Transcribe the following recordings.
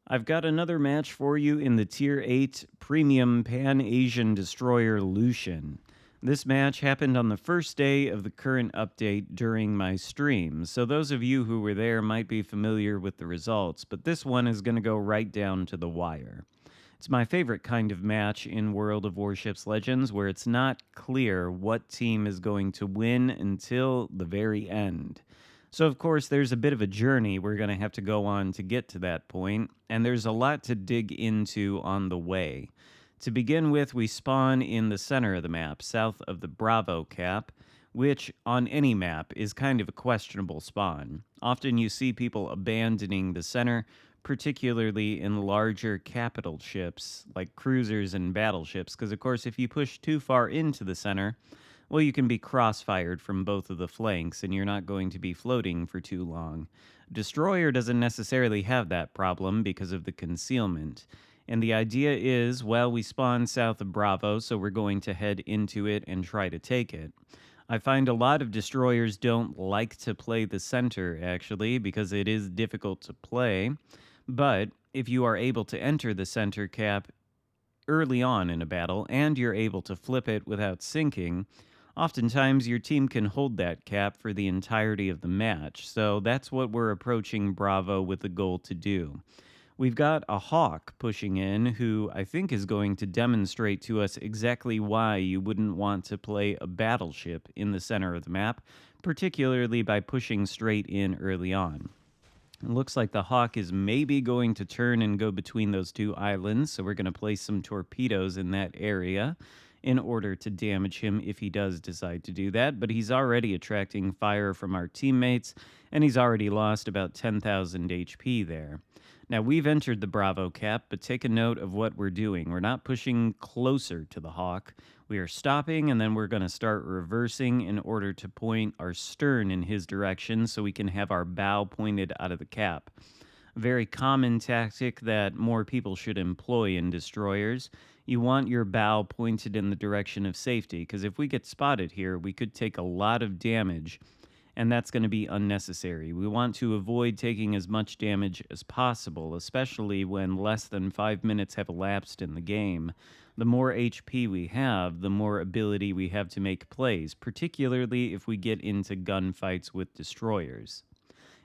I've got another match for you in the Tier 8 Premium Pan-Asian Destroyer Lucian. This match happened on the first day of the current update during my stream, so those of you who were there might be familiar with the results, but this one is going to go right down to the wire. It's my favorite kind of match in World of Warships Legends, where it's not clear what team is going to win until the very end. So, of course, there's a bit of a journey we're going to have to go on to get to that point, and there's a lot to dig into on the way. To begin with, we spawn in the center of the map, south of the Bravo cap, which on any map is kind of a questionable spawn. Often you see people abandoning the center, particularly in larger capital ships like cruisers and battleships, because, of course, if you push too far into the center, well, you can be crossfired from both of the flanks, and you're not going to be floating for too long. Destroyer doesn't necessarily have that problem because of the concealment. And the idea is, well, we spawn south of Bravo, so we're going to head into it and try to take it. I find a lot of destroyers don't like to play the center, actually, because it is difficult to play. But if you are able to enter the center cap early on in a battle, and you're able to flip it without sinking, oftentimes your team can hold that cap for the entirety of the match. So that's what we're approaching Bravo with the goal to do. We've got a Hawk pushing in who I think is going to demonstrate to us exactly why you wouldn't want to play a battleship in the center of the map, particularly by pushing straight in early on. It looks like the Hawk is maybe going to turn and go between those two islands, so we're going to place some torpedoes in that area in order to damage him if he does decide to do that, but he's already attracting fire from our teammates, and he's already lost about 10,000 HP there. Now, we've entered the Bravo cap, but take a note of what we're doing. We're not pushing closer to the Hawk. We are stopping, and then we're going to start reversing in order to point our stern in his direction so we can have our bow pointed out of the cap. A very common tactic that more people should employ in destroyers. You want your bow pointed in the direction of safety, because if we get spotted here, we could take a lot of damage, and that's going to be unnecessary. We want to avoid taking as much damage as possible, especially when less than 5 minutes have elapsed in the game. The more HP we have, the more ability we have to make plays, particularly if we get into gunfights with destroyers.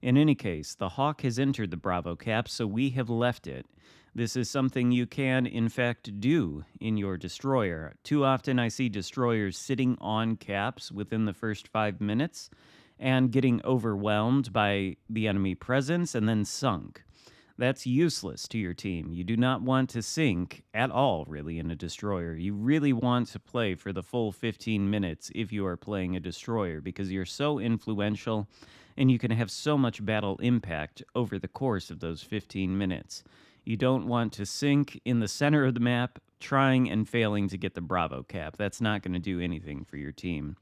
In any case, the Hawk has entered the Bravo cap, so we have left it. This is something you can, in fact, do in your destroyer. Too often I see destroyers sitting on caps within the first 5 minutes and getting overwhelmed by the enemy presence and then sunk. That's useless to your team. You do not want to sink at all, really, in a destroyer. You really want to play for the full 15 minutes if you are playing a destroyer, because you're so influential and you can have so much battle impact over the course of those 15 minutes. You don't want to sink in the center of the map, trying and failing to get the Bravo cap. That's not going to do anything for your team.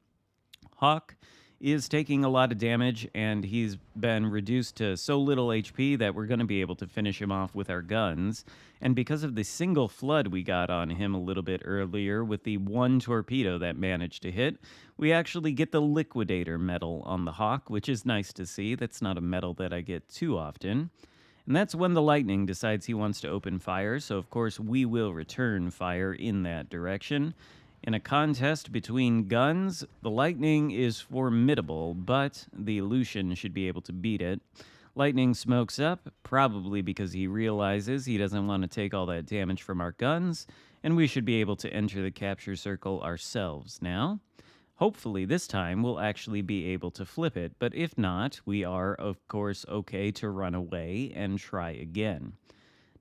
Hawk is taking a lot of damage, and he's been reduced to so little HP that we're going to be able to finish him off with our guns. And because of the single flood we got on him a little bit earlier with the one torpedo that managed to hit, we actually get the Liquidator medal on the Hawk, which is nice to see. That's not a medal that I get too often. And that's when the Lightning decides he wants to open fire, so of course we will return fire in that direction. In a contest between guns, the Lightning is formidable, but the Lucian should be able to beat it. Lightning smokes up, probably because he realizes he doesn't want to take all that damage from our guns, and we should be able to enter the capture circle ourselves now. Hopefully this time we'll actually be able to flip it, but if not, we are, of course, okay to run away and try again.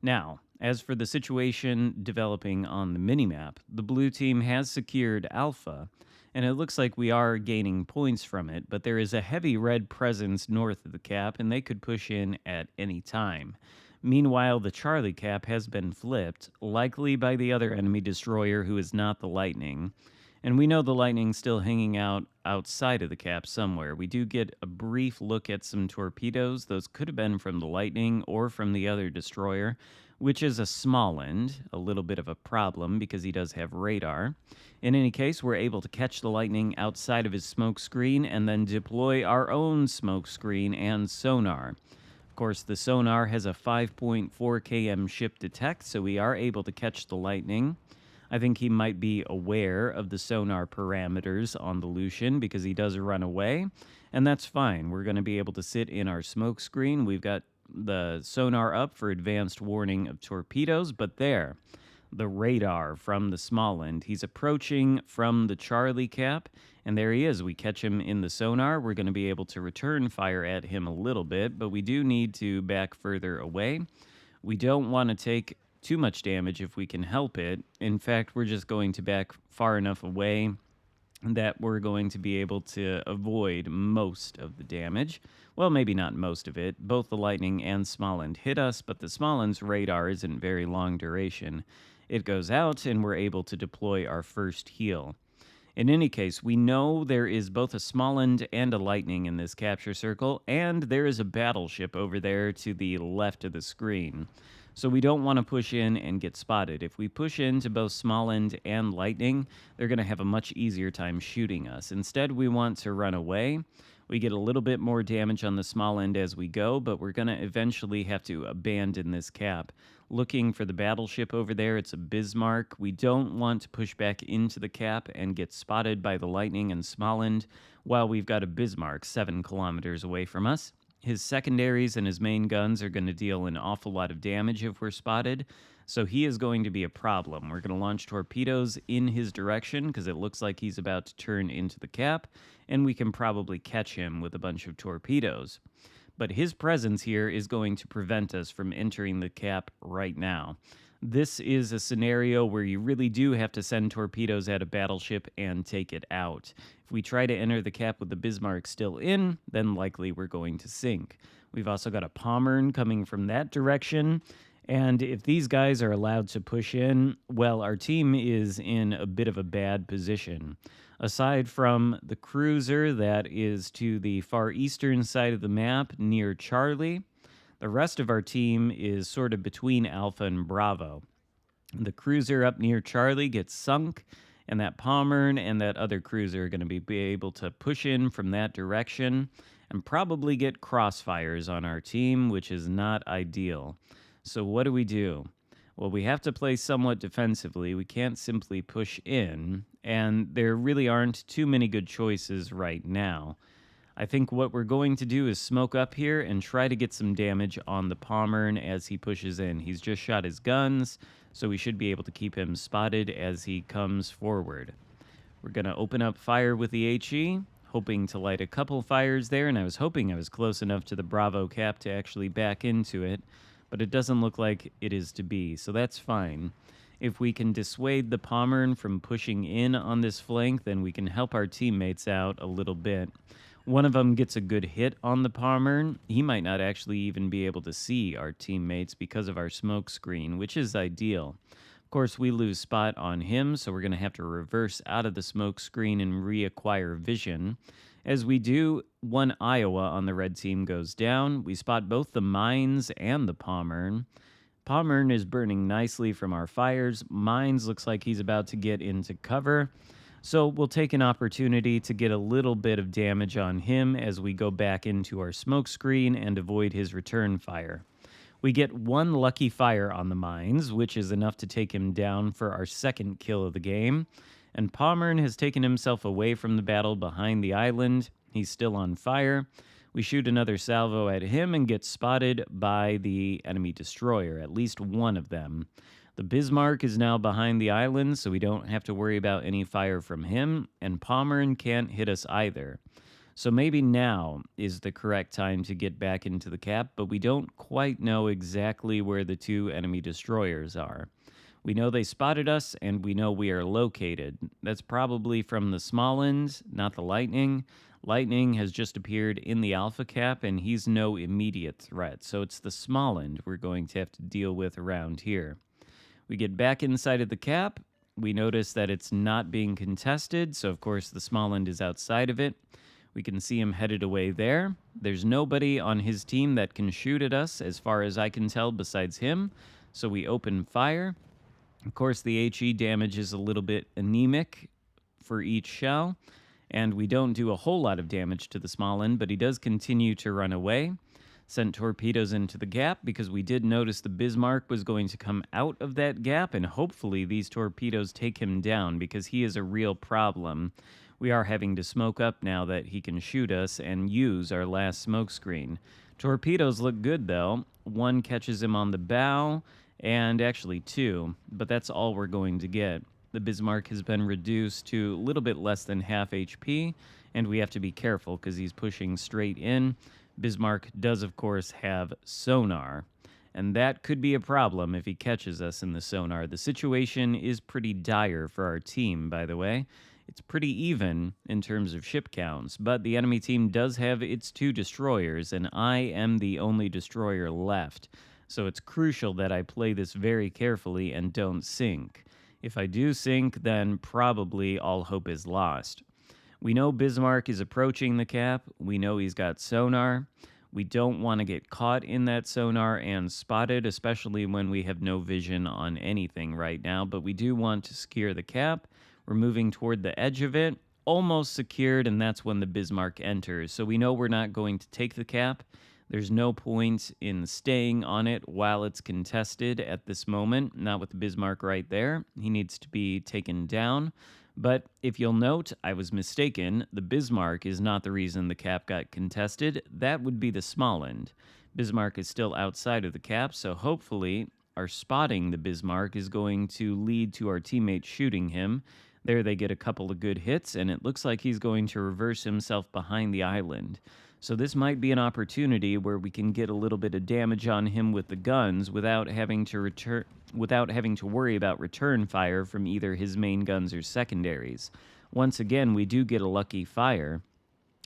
Now, as for the situation developing on the minimap, the blue team has secured Alpha, and it looks like we are gaining points from it, but there is a heavy red presence north of the cap, and they could push in at any time. Meanwhile, the Charlie cap has been flipped, likely by the other enemy destroyer who is not the Lightning. And we know the Lightning's still hanging out outside of the cap somewhere. We do get a brief look at some torpedoes. Those could have been from the Lightning or from the other destroyer, which is a small end, a little bit of a problem because he does have radar. In any case, we're able to catch the Lightning outside of his smoke screen and then deploy our own smoke screen and sonar. Of course, the sonar has a 5.4 km ship detect, so we are able to catch the lightning. I think he might be aware of the sonar parameters on the Lucian because he does run away, and that's fine. We're going to be able to sit in our smoke screen. We've got the sonar up for advanced warning of torpedoes, but there, the radar from the Småland. He's approaching from the Charlie cap, and there he is. We catch him in the sonar. We're going to be able to return fire at him a little bit, but we do need to back further away. We don't want to take too much damage if we can help it. In fact, we're just going to back far enough away that we're going to be able to avoid most of the damage. Well, maybe not most of it. Both the Lightning and Småland hit us, but the Småland's radar isn't very long duration. It goes out, and we're able to deploy our first heal. In any case, we know there is both a Småland and a Lightning in this capture circle, and there is a battleship over there to the left of the screen. So we don't want to push in and get spotted. If we push into both Småland and Lightning, they're going to have a much easier time shooting us. Instead, we want to run away. We get a little bit more damage on the Småland as we go, but we're going to eventually have to abandon this cap. Looking for the battleship over there, it's a Bismarck. We don't want to push back into the cap and get spotted by the Lightning and Småland while we've got a Bismarck 7 kilometers away from us. His secondaries and his main guns are going to deal an awful lot of damage if we're spotted, so he is going to be a problem. We're going to launch torpedoes in his direction because it looks like he's about to turn into the cap, and we can probably catch him with a bunch of torpedoes. But his presence here is going to prevent us from entering the cap right now. This is a scenario where you really do have to send torpedoes at a battleship and take it out. If we try to enter the cap with the Bismarck still in, then likely we're going to sink. We've also got a Pommern coming from that direction, and if these guys are allowed to push in, well, our team is in a bit of a bad position. Aside from the cruiser that is to the far eastern side of the map near Charlie, the rest of our team is sort of between Alpha and Bravo. The cruiser up near Charlie gets sunk, and that Pommern and that other cruiser are going to be able to push in from that direction and probably get crossfires on our team, which is not ideal. So what do? Well, we have to play somewhat defensively. We can't simply push in, and there really aren't too many good choices right now. I think what we're going to do is smoke up here and try to get some damage on the Pommern as he pushes in. He's just shot his guns, so we should be able to keep him spotted as he comes forward. We're going to open up fire with the HE, hoping to light a couple fires there, and I was hoping I was close enough to the Bravo cap to actually back into it, but it doesn't look like it is to be, so that's fine. If we can dissuade the Pommern from pushing in on this flank, then we can help our teammates out a little bit. One of them gets a good hit on the Pommern. He might not actually even be able to see our teammates because of our smoke screen, which is ideal. Of course, we lose spot on him, so we're going to have to reverse out of the smoke screen and reacquire vision. As we do, one Iowa on the red team goes down. We spot both the mines and the Pommern. Pommern is burning nicely from our fires. Mines looks like he's about to get into cover. So we'll take an opportunity to get a little bit of damage on him as we go back into our smoke screen and avoid his return fire. We get one lucky fire on the mines, which is enough to take him down for our second kill of the game. And Pommern has taken himself away from the battle behind the island. He's still on fire. We shoot another salvo at him and get spotted by the enemy destroyer, at least one of them. The Bismarck is now behind the island, so we don't have to worry about any fire from him, and Pommern can't hit us either. So maybe now is the correct time to get back into the cap, but we don't quite know exactly where the two enemy destroyers are. We know they spotted us, and we know we are located. That's probably from the Småland, not the Lightning. Lightning has just appeared in the Alpha cap, and he's no immediate threat, so it's the Småland we're going to have to deal with around here. We get back inside of the cap. We notice that it's not being contested, so of course the Småland is outside of it. We can see him headed away there. There's nobody on his team that can shoot at us, as far as I can tell, besides him, so we open fire. Of course, the HE damage is a little bit anemic for each shell, and we don't do a whole lot of damage to the Småland, but he does continue to run away. Sent torpedoes into the gap because we did notice the Bismarck was going to come out of that gap, and hopefully these torpedoes take him down because he is a real problem. We are having to smoke up now that he can shoot us and use our last smoke screen. Torpedoes look good though. One catches him on the bow, and actually two, but that's all we're going to get. The Bismarck has been reduced to a little bit less than half HP, and we have to be careful because he's pushing straight in. Bismarck does, of course, have sonar, and that could be a problem if he catches us in the sonar. The situation is pretty dire for our team, by the way. It's pretty even in terms of ship counts, but the enemy team does have its 2 destroyers, and I am the only destroyer left. So it's crucial that I play this very carefully and don't sink. If I do sink, then probably all hope is lost. We know Bismarck is approaching the cap. We know he's got sonar. We don't want to get caught in that sonar and spotted, especially when we have no vision on anything right now, but we do want to secure the cap. We're moving toward the edge of it, almost secured, and that's when the Bismarck enters. So we know we're not going to take the cap. There's no point in staying on it while it's contested at this moment, not with the Bismarck right there. He needs to be taken down. But if you'll note, I was mistaken. The Bismarck is not the reason the cap got contested. That would be the Småland. Bismarck is still outside of the cap, so hopefully our spotting the Bismarck is going to lead to our teammates shooting him. There they get a couple of good hits, and it looks like he's going to reverse himself behind the island. So this might be an opportunity where we can get a little bit of damage on him with the guns without having to worry about return fire from either his main guns or secondaries. Once again, we do get a lucky fire,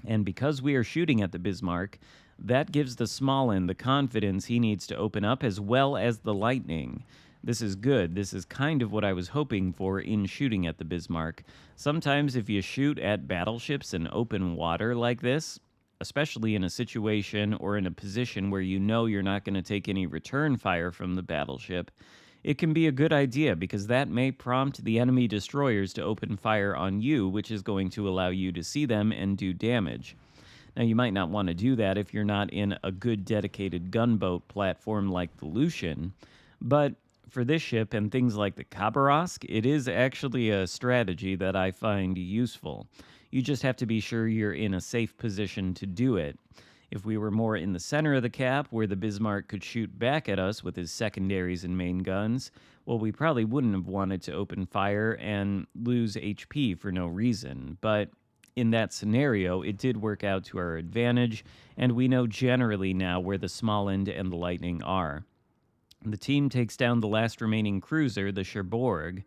and because we are shooting at the Bismarck, that gives the Småland the confidence he needs to open up, as well as the Lightning. This is good. This is kind of what I was hoping for in shooting at the Bismarck. Sometimes if you shoot at battleships in open water like this, especially in a situation or in a position where you know you're not going to take any return fire from the battleship, it can be a good idea because that may prompt the enemy destroyers to open fire on you, which is going to allow you to see them and do damage. Now, you might not want to do that if you're not in a good dedicated gunboat platform like the Lucian, but for this ship and things like the Khabarovsk, it is actually a strategy that I find useful. You just have to be sure you're in a safe position to do it. If we were more in the center of the cap, where the Bismarck could shoot back at us with his secondaries and main guns, well, we probably wouldn't have wanted to open fire and lose HP for no reason. But in that scenario, it did work out to our advantage, and we know generally now where the Småland and the Lightning are. The team takes down the last remaining cruiser, the Cherbourg,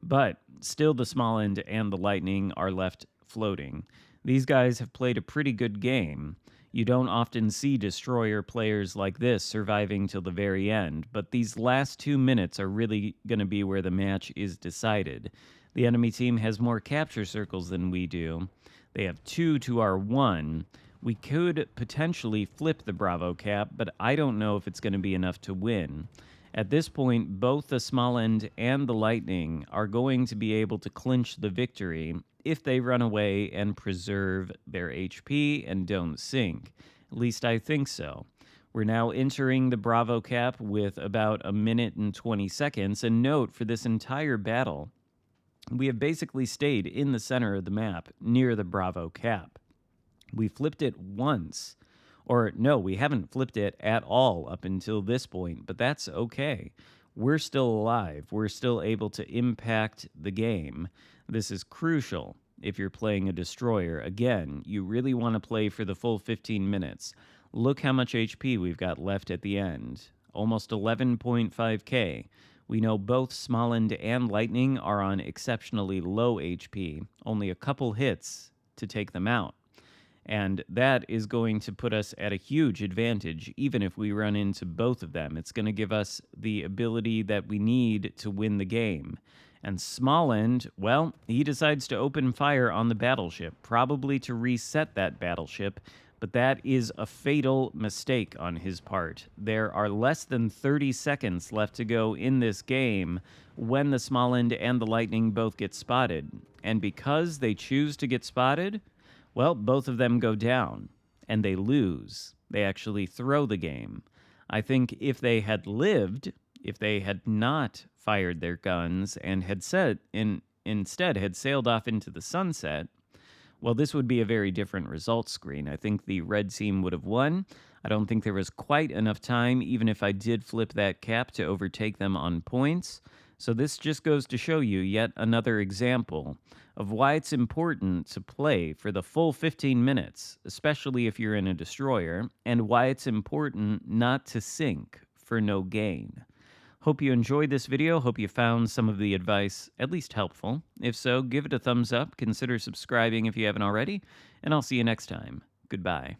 but still the Småland and the Lightning are left floating. These guys have played a pretty good game. You don't often see destroyer players like this surviving till the very end, but these last 2 minutes are really going to be where the match is decided. The enemy team has more capture circles than we do. They have 2 to our 1. We could potentially flip the Bravo cap, but I don't know if it's going to be enough to win. At this point, both the Småland and the Lightning are going to be able to clinch the victory if they run away and preserve their HP and don't sink. At least I think so. We're now entering the Bravo cap with about 1 minute and 20 seconds, and note, for this entire battle, we have basically stayed in the center of the map, near the Bravo cap. We flipped it once. Or no, we haven't flipped it at all up until this point, but that's okay. We're still alive. We're still able to impact the game. This is crucial if you're playing a destroyer. Again, you really want to play for the full 15 minutes. Look how much HP we've got left at the end. Almost 11.5k. We know both Småland and Lightning are on exceptionally low HP. Only a couple hits to take them out. And that is going to put us at a huge advantage, even if we run into both of them. It's going to give us the ability that we need to win the game. And Småland, well, he decides to open fire on the battleship, probably to reset that battleship, but that is a fatal mistake on his part. There are less than 30 seconds left to go in this game when the Småland and the Lightning both get spotted. And because they choose to get spotted, well, both of them go down. and they lose. They actually throw the game. I think if they had lived, if they had not fired their guns and instead had sailed off into the sunset, well, this would be a very different result screen. I think the red team would have won. I don't think there was quite enough time, even if I did flip that cap, to overtake them on points. So this just goes to show you yet another example of why it's important to play for the full 15 minutes, especially if you're in a destroyer, and why it's important not to sink for no gain. Hope you enjoyed this video. Hope you found some of the advice at least helpful. If so, give it a thumbs up. Consider subscribing if you haven't already, and I'll see you next time. Goodbye.